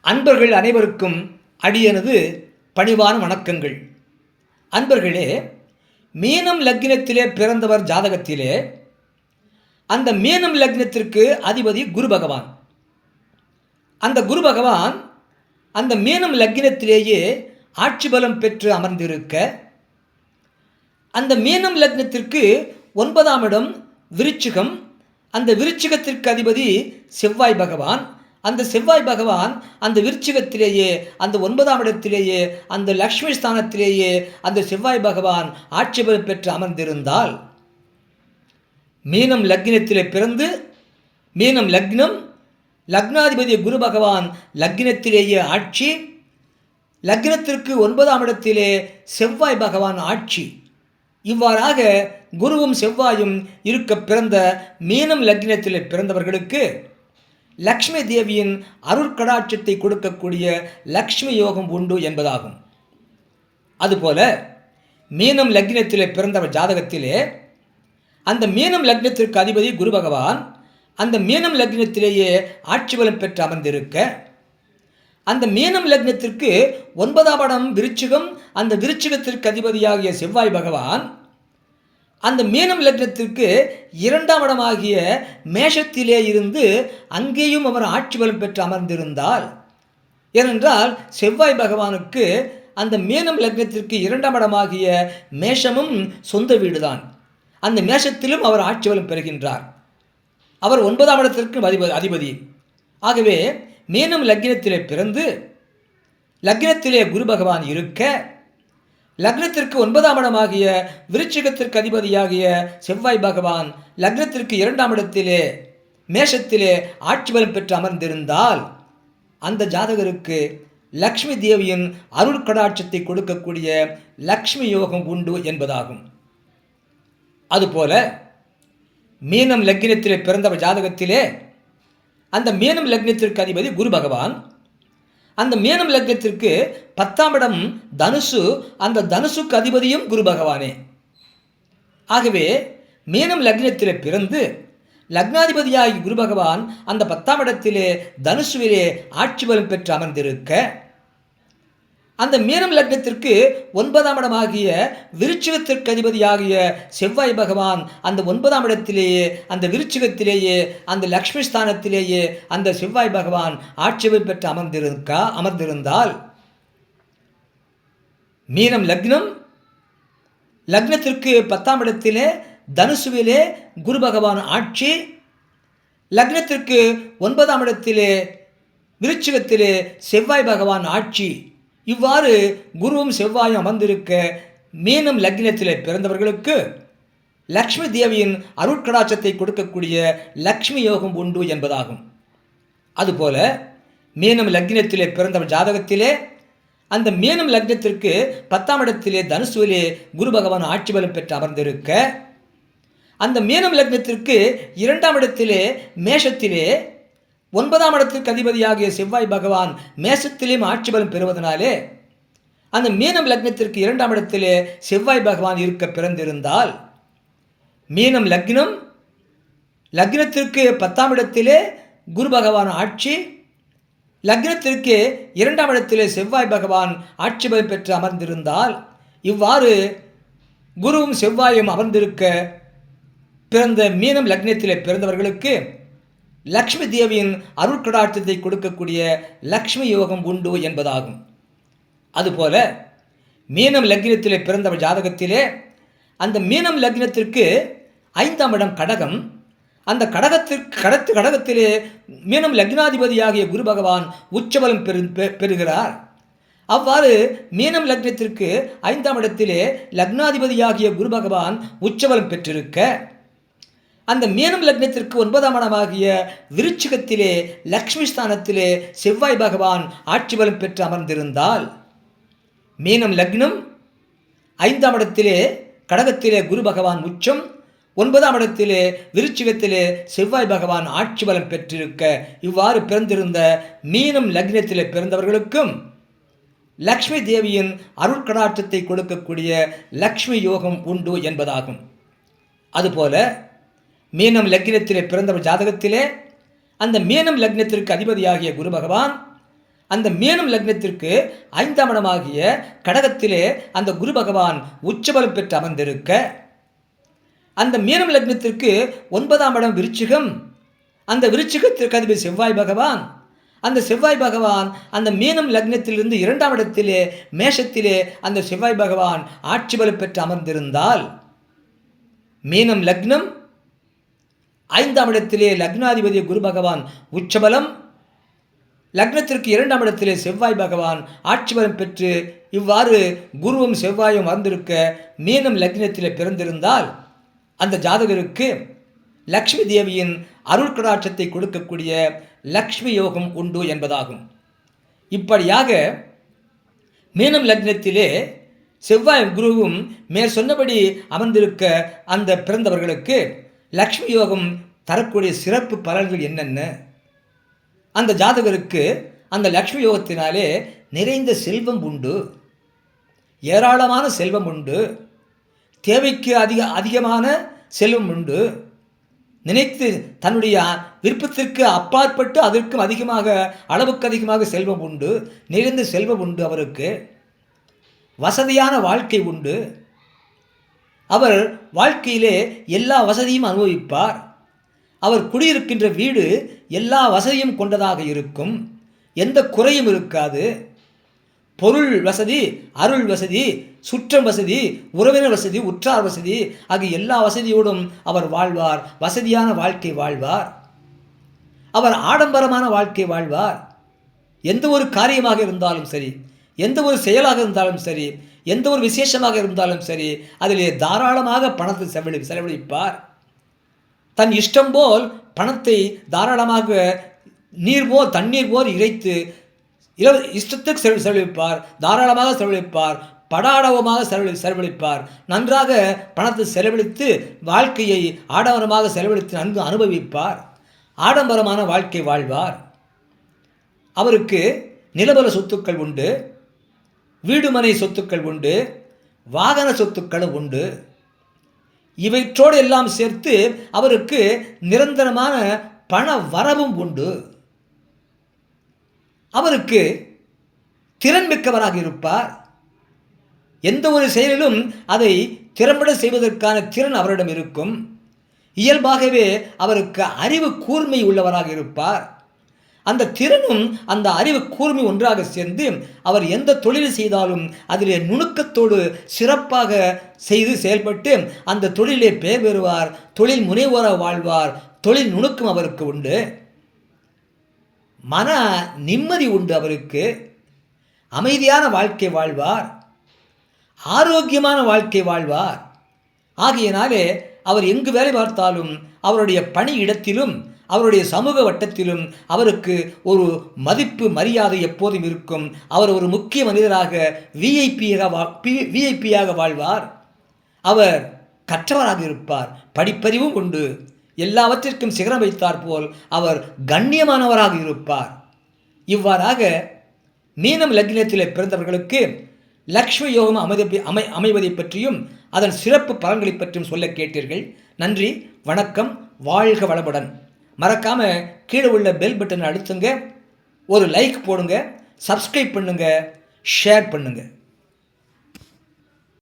அன்பர்கள் அனைவருக்கும் அடியனது பணிவான வணக்கங்கள். அன்பர்களே, மீனம் லக்னத்திலே பிறந்தவர் ஜாதகத்திலே அந்த மீனம் லக்னத்திற்கு அதிபதி குரு பகவான். அந்த குரு பகவான் அந்த மீனம் லக்னத்திலேயே ஆட்சி பலம் பெற்று அமர்ந்திருக்க, அந்த மீனம் லக்னத்திற்கு 9ஆம் இடம் விருச்சிகம். அந்த விருச்சிகத்திற்கு அதிபதி செவ்வாய் பகவான். அந்த செவ்வாய் பகவான் அந்த விருச்சிகத்திலேயே, அந்த 9ஆம் இடத்திலேயே, அந்த லக்ஷ்மி ஸ்தானத்திலேயே அந்த செவ்வாய் பகவான் ஆட்சி பலம் பெற்று அமர்ந்திருந்தால், மீனம் லக்னத்திலே பிறந்து மீனம் லக்னம், லக்னாதிபதி குரு பகவான் லக்னத்திலேயே ஆட்சி, லக்னத்திற்கு 9ஆம் இடத்திலே செவ்வாய் பகவான் ஆட்சி. இவ்வாறாக குருவும் செவ்வாயும் இருக்க பிறந்த மீனம் லக்னத்திலே பிறந்தவர்களுக்கு லக்ஷ்மி தேவியின் அருட்கடாட்சத்தை கொடுக்கக்கூடிய லக்ஷ்மி யோகம் உண்டு என்பதாகும். அதுபோல மீனம் லக்னத்திலே பிறந்தவர் ஜாதகத்திலே அந்த மீனம் லக்னத்திற்கு அதிபதி குரு பகவான் அந்த மீனம் லக்னத்திலேயே ஆட்சி பலம் பெற்று அமர்ந்திருக்க, அந்த மீனம் லக்னத்திற்கு 9ஆம் இடம் விருச்சிகம். அந்த விருச்சிகத்திற்கு அதிபதியாகிய செவ்வாய் பகவான் அந்த மீனம் லக்னத்திற்கு 2ஆம் இடமாகிய மேஷத்திலே இருந்து அங்கேயும் அவர் ஆட்சி பலம் பெற்று அமர்ந்திருந்தால், ஏனென்றால் செவ்வாய் பகவானுக்கு அந்த மீனம் லக்னத்திற்கு 2ஆம் இடமாகிய மேஷமும் சொந்த வீடுதான். அந்த மேஷத்திலும் அவர் ஆட்சி பலம் பெறுகின்றார். அவர் 9ஆம் இடத்திற்கு அதிபதி. ஆகவே மீனம் லக்னத்திலே பிறந்து லக்னத்திலே குரு பகவான் இருக்க, லக்னத்திற்கு 9ஆம் இடமாகிய விருச்சிகத்திற்கு அதிபதியாகிய செவ்வாய் பகவான் லக்னத்திற்கு 2ஆம் இடத்திலே மேஷத்திலே ஆட்சி பலம் பெற்று அமர்ந்திருந்தால், அந்த ஜாதகருக்கு லக்ஷ்மி தேவியின் அருள் கடாட்சத்தை கொடுக்கக்கூடிய லக்ஷ்மி யோகம் உண்டு என்பதாகும். அதுபோல மீனம் லக்னத்திலே பிறந்தவர் ஜாதகத்திலே அந்த மீனம் லக்னத்திற்கு அதிபதி குரு பகவான். அந்த மீனம் லக்னத்திற்கு 10ஆம் இடம் தனுசு. அந்த தனுசுக்கு அதிபதியும் குரு பகவானே. ஆகவே மீனம் லக்னத்திலே பிறந்து லக்னாதிபதியாகி குரு பகவான் அந்த 10ஆம் இடத்திலே தனுசுவிலே ஆட்சி பலம் பெற்று அமர்ந்திருக்க, அந்த மீனம் லக்னத்திற்கு 9ஆம் இடமாகிய விருச்சிகத்திற்கு அதிபதியாகிய செவ்வாய் பகவான் அந்த 9ஆம் இடத்திலேயே, அந்த விருச்சிகத்திலேயே, அந்த லக்ஷ்மி ஸ்தானத்திலேயே அந்த செவ்வாய் பகவான் ஆட்சி பலம் பெற்று அமர்ந்திருந்தால், மீனம் லக்னம், லக்னத்திற்கு 10ஆம் இடத்திலே தனுசுவிலே குரு பகவான் ஆட்சி, லக்னத்திற்கு 9ஆம் இடத்திலே விருச்சிகத்திலே செவ்வாய் பகவான் ஆட்சி. இவ்வாறு குருவும் செவ்வாயும் அமர்ந்திருக்க மீனம் லக்னத்திலே பிறந்தவர்களுக்கு லக்ஷ்மி தேவியின் அருட்கடாட்சத்தை கொடுக்கக்கூடிய லக்ஷ்மி யோகம் உண்டு என்பதாகும். அதுபோல மீனம் லக்னத்திலே பிறந்தவர் ஜாதகத்திலே அந்த மீனம் லக்னத்திற்கு 10ஆம் இடத்திலே தனுசுவிலே குரு பகவான் ஆட்சி பலம் பெற்று அமர்ந்திருக்க, அந்த மீனம் லக்னத்திற்கு 2ஆம் இடத்திலே மேஷத்திலே 9ஆம் இடத்திற்கு அதிபதியாகிய செவ்வாய் பகவான் மேஷத்திலேயும் ஆட்சி பலம் பெறுவதனாலே அந்த மீனம் லக்னத்திற்கு 2ஆம் இடத்திலே செவ்வாய் பகவான் இருக்க பிறந்திருந்தால், மீனம் லக்னம், லக்னத்திற்கு 10ஆம் இடத்திலே குரு பகவான் ஆட்சி, லக்னத்திற்கு 2ஆம் இடத்திலே செவ்வாய் பகவான் ஆட்சி பலம் பெற்று அமர்ந்திருந்தால், இவ்வாறு குருவும் செவ்வாயும் அமர்ந்திருக்க பிறந்த மீனம் லக்னத்திலே பிறந்தவர்களுக்கு லக்ஷ்மி தேவியின் அருட்கடாட்சத்தை கொடுக்கக்கூடிய லக்ஷ்மி யோகம் உண்டு என்பதாகும். அதுபோல மீனம் லக்னத்திலே பிறந்தவர் ஜாதகத்திலே அந்த மீனம் லக்னத்திற்கு 5ஆம் இடம் கடகம். அந்த கடகத்திலே மீனம் லக்னாதிபதியாகிய குரு பகவான் உச்சபலம் பெறுகிறார். அவ்வாறு மீனம் லக்னத்திற்கு 5ஆம் இடத்திலே லக்னாதிபதியாகிய குரு பகவான் உச்சபலம் பெற்றிருக்க, அந்த மீனம் லக்னத்திற்கு 9ஆம் இடமாகிய விருச்சிகத்திலே லக்ஷ்மி ஸ்தானத்திலே செவ்வாய் பகவான் ஆட்சி பலம் பெற்று அமர்ந்திருந்தால், மீனம் லக்னம், 5ஆம் இடத்திலே கடகத்திலே குரு பகவான் உச்சம், 9ஆம் இடத்திலே விருச்சிகத்திலே செவ்வாய் பகவான் ஆட்சி பலம் பெற்றிருக்க, இவ்வாறு பிறந்திருந்த மீனம் லக்னத்திலே பிறந்தவர்களுக்கும் லக்ஷ்மி தேவியின் அருட்கடாட்சத்தை கொடுக்கக்கூடிய லக்ஷ்மி யோகம் உண்டு என்பதாகும். அதுபோல மீனம் லக்னத்திலே பிறந்தவர் ஜாதகத்திலே அந்த மீனம் லக்னத்திற்கு அதிபதியாகிய குரு பகவான் அந்த மீனம் லக்னத்திற்கு 5ஆம் இடமாகிய கடகத்திலே அந்த குரு பகவான் உச்சபலம் பெற்று அமர்ந்திருக்க, அந்த மீனம் லக்னத்திற்கு 9ஆம் இடம் விருச்சிகம், அந்த விருச்சிகத்திற்கு அதிபதி செவ்வாய் பகவான், அந்த செவ்வாய் பகவான் அந்த மீனம் லக்னத்திலிருந்து 2ஆம் இடத்திலே மேஷத்திலே அந்த செவ்வாய் பகவான் ஆட்சி பலம் பெற்று அமர்ந்திருந்தால், மீனம் லக்னம் 5ஆம் இடத்திலே லக்னாதிபதி குரு பகவான் உச்சபலம், லக்னத்திற்கு 2ஆம் இடத்திலே செவ்வாய் பகவான் ஆட்சி பலம் பெற்று இவ்வாறு குருவும் செவ்வாயும் அமர்ந்திருக்க மீனம் லக்னத்திலே பிறந்திருந்தால் அந்த ஜாதகருக்கு லக்ஷ்மி தேவியின் அருள் கடாட்சத்தை கொடுக்கக்கூடிய லக்ஷ்மி யோகம் உண்டு என்பதாகும். இப்படியாக மீனம் லக்னத்திலே செவ்வாய் குருவும் மேற் சொன்னபடி அமர்ந்திருக்க அந்த பிறந்தவர்களுக்கு லக்ஷ்மி யோகம் தரக்கூடிய சிறப்பு பலன்கள் என்னென்ன? அந்த ஜாதகருக்கு அந்த லக்ஷ்மி யோகத்தினாலே நிறைந்த செல்வம் உண்டு, ஏராளமான செல்வம் உண்டு, தேவைக்கு அதிகமான செல்வம் உண்டு, நினைத்து தன்னுடைய விருப்பத்திற்கு அப்பாற்பட்டு அதற்கும் அதிகமாக அளவுக்கு அதிகமாக செல்வம் உண்டு, நிறைந்த செல்வம் உண்டு, அவருக்கு வசதியான வாழ்க்கை உண்டு, அவர் வாழ்க்கையிலே எல்லா வசதியும் அனுபவிப்பார், அவர் குடியிருக்கின்ற வீடு எல்லா வசதியும் கொண்டதாக இருக்கும், எந்த குறையும் இருக்காது, பொருள் வசதி, அருள் வசதி, சுற்றம் வசதி, உறவினர் வசதி, உற்றார் வசதி ஆகிய எல்லா வசதியோடும் அவர் வாழ்வார், வசதியான வாழ்க்கை வாழ்வார், அவர் ஆடம்பரமான வாழ்க்கை வாழ்வார். எந்த ஒரு காரியமாக இருந்தாலும் சரி, எந்த ஒரு செயலாக இருந்தாலும் சரி, எந்த ஒரு விசேஷமாக இருந்தாலும் சரி, அதிலே தாராளமாக பணத்தை செலவழிப்பார். தன் இஷ்டம் போல் பணத்தை தாராளமாக தண்ணீர் போல் இறைத்து இஷ்டத்துக்கு செலவழிப்பார், தாராளமாக செலவழிப்பார், படாடவமாக செலவழிப்பார். நன்றாக பணத்தை செலவழித்து வாழ்க்கையை ஆடம்பரமாக செலவழித்து நன்கு அனுபவிப்பார், ஆடம்பரமான வாழ்க்கை வாழ்வார். அவருக்கு நிலபல சொத்துக்கள் உண்டு, வீடுமனை சொத்துக்கள் உண்டு, வாகன சொத்துக்களும் உண்டு. இவற்றோடு எல்லாம் சேர்த்து அவருக்கு நிரந்தரமான பண வரவும் உண்டு. அவருக்கு திறன் மிக்கவராக இருப்பார். எந்த ஒரு செயலிலும் அதை திறம்பட செய்வதற்கான திறன் அவரிடம் இருக்கும். இயல்பாகவே அவருக்கு அறிவு கூர்மை உள்ளவராக இருப்பார். அந்த திறனும் அந்த அறிவு கூர்மை ஒன்றாக சேர்ந்து அவர் எந்த தொழில் செய்தாலும் அதிலே நுணுக்கத்தோடு சிறப்பாக செய்து செயல்பட்டு அந்த தொழிலே பெயர் பெறுவார், தொழில் முனைவோராக வாழ்வார். தொழில் நுணுக்கம் அவருக்கு உண்டு, மன நிம்மதி உண்டு, அவருக்கு அமைதியான வாழ்க்கை வாழ்வார், ஆரோக்கியமான வாழ்க்கை வாழ்வார். ஆகையினாலே அவர் எங்கு வேலை பார்த்தாலும் அவருடைய பணி இடத்திலும் அவருடைய சமூக வட்டத்திலும் அவருக்கு ஒரு மதிப்பு மரியாதை எப்போதும் இருக்கும். அவர் ஒரு முக்கிய மனிதராக விஐபியாக வாழ்வார். அவர் கற்றவராக இருப்பார், படிப்பறிவும் உண்டு, எல்லாவற்றிற்கும் சிகரம் வைத்தார் போல் அவர் கண்ணியமானவராக இருப்பார். இவ்வாறாக மீனம் லக்னத்திலே பிறந்தவர்களுக்கு லக்ஷ்மி யோகம் அமைவதை பற்றியும் அதன் சிறப்பு பலன்களை பற்றியும் சொல்ல கேட்டீர்கள். நன்றி, வணக்கம், வாழ்க வளமுடன். மறக்காம கீழே உள்ள பெல் பட்டனை அழுத்துங்க, ஒரு லைக் போடுங்க, சப்ஸ்கிரைப் பண்ணுங்க, ஷேர் பண்ணுங்க.